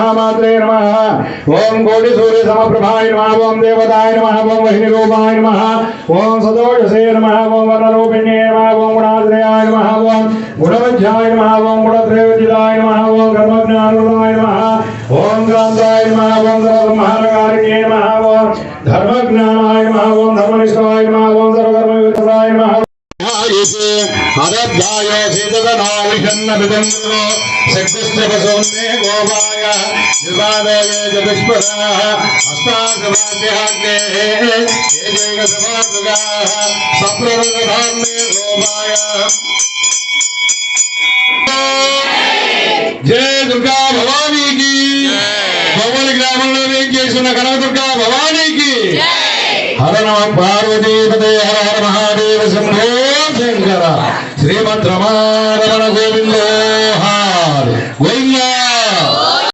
महामात्रे नमः ओम कोटि सूर्य समप्रभाय नमः ओम देवताय नमः ओम वह्निरूपाय नमः ओम सदोषसे नमः ओम वर्णरूपिण्ये नमः ओम गुणाश्रयाय नमः ओम गुणवज्जाय नमः ओम गुणत्रयोजिताय नमः ओम कर्मज्ञानप्रदाय नमः ओम क्रांताय नमः ओम सर्वसंहारकारिणे नमः ओम धर्मज्ञानाय नमः ओम धर्मनिष्ठाय नमः ओम सर्वकर्मयुक्ताय नमः हरद्धायो सीतगनाविषन्न विदंगो शक्तिस्तपसोन्ने गोपाय विवादये जगस्पदाः अस्ताद्वाद्याग्ने एजैकसमासुगाः सप्रदधान्ने गोपाय जय दुर्गा भवानी की भवन ग्रामंలో వేంచేసిన కనకదుర్గా భవానీ की हर नमः पार्वती पते हर हर महादेव शंभो शंकर श्रीमद् रमारमण गोविंद